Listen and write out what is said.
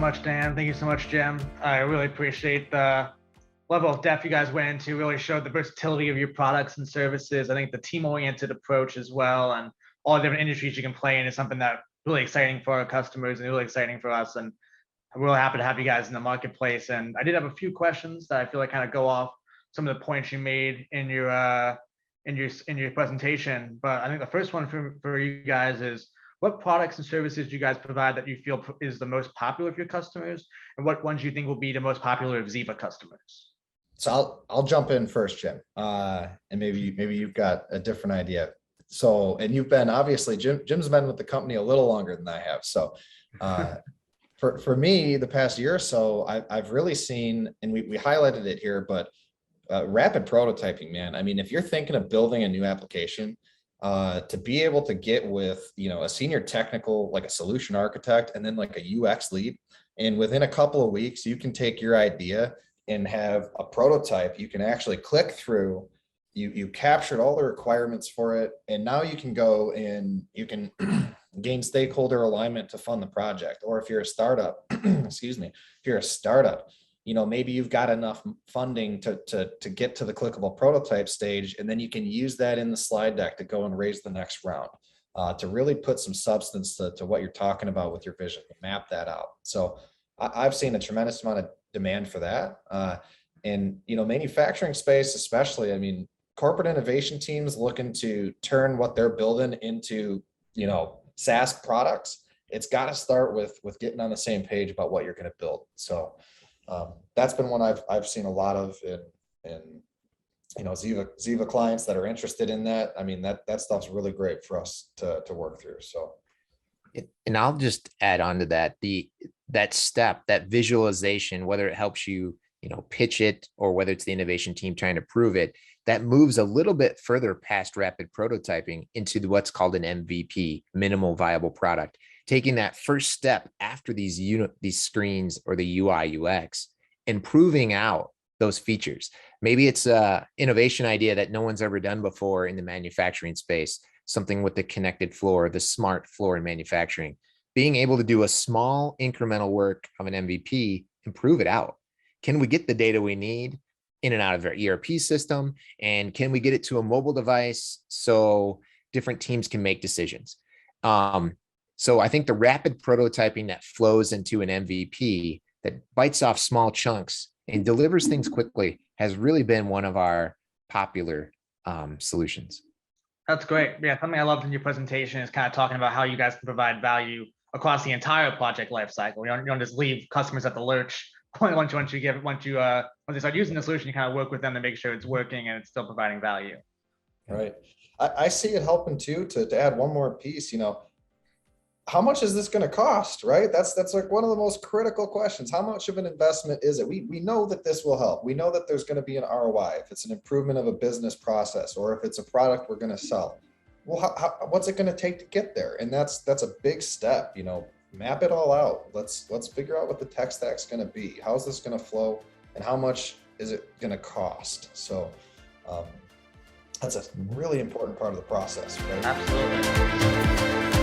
much, Dan. Thank you so much, Jim. I really appreciate the level of depth you guys went into, really showed the versatility of your products and services. I think the team-oriented approach as well, and all the different industries you can play in is something that really exciting for our customers and really exciting for us. And I'm really happy to have you guys in the marketplace. And I did have a few questions that I feel like kind of go off some of the points you made in your presentation. But I think the first one for you guys is, what products and services do you guys provide that you feel is the most popular with your customers, and what ones you think will be the most popular of Xeeva customers? So I'll jump in first, Jim, and maybe you've got a different idea. So, and you've been, obviously, Jim's been with the company a little longer than I have. So for me, the past year or so, I've really seen, and we highlighted it here, but rapid prototyping, man. I mean, if you're thinking of building a new application, to be able to get with, a senior technical, like a solution architect, and then like a UX lead, and within a couple of weeks, you can take your idea and have a prototype. You can actually click through, you captured all the requirements for it, and now you can go and you can gain stakeholder alignment to fund the project. Or if you're a startup, excuse me, if you're a startup, maybe you've got enough funding to get to the clickable prototype stage, and then you can use that in the slide deck to go and raise the next round, to really put some substance to what you're talking about with your vision, to map that out. So I've seen a tremendous amount of demand for that. And, manufacturing space, especially, I mean, corporate innovation teams looking to turn what they're building into, SaaS products. It's got to start with getting on the same page about what you're going to build. So that's been one I've seen a lot of in Xeeva clients that are interested in that. I mean, that stuff's really great for us to work through. So, and I'll just add on to that, that step, that visualization, whether it helps you, pitch it, or whether it's the innovation team trying to prove it, that moves a little bit further past rapid prototyping into what's called an MVP, minimal viable product. Taking that first step after these screens or the UI UX and proving out those features. Maybe it's an innovation idea that no one's ever done before in the manufacturing space, something with the connected floor, the smart floor in manufacturing. Being able to do a small incremental work of an MVP and prove it out. Can we get the data we need in and out of our ERP system? And can we get it to a mobile device so different teams can make decisions? So I think the rapid prototyping that flows into an MVP that bites off small chunks and delivers things quickly has really been one of our popular solutions. That's great. Yeah, something I loved in your presentation is kind of talking about how you guys can provide value across the entire project lifecycle. You don't just leave customers at the lurch. Once they start using the solution, you kind of work with them to make sure it's working and it's still providing value. Right. I see it helping too, to add one more piece, how much is this going to cost, right? That's like one of the most critical questions. How much of an investment is it? We know that this will help. We know that there's going to be an ROI if it's an improvement of a business process, or if it's a product we're going to sell. Well, what's it going to take to get there? And that's a big step, map it all out. Let's figure out what the tech stack's going to be. How's this going to flow, and how much is it going to cost? So that's a really important part of the process, right? Absolutely.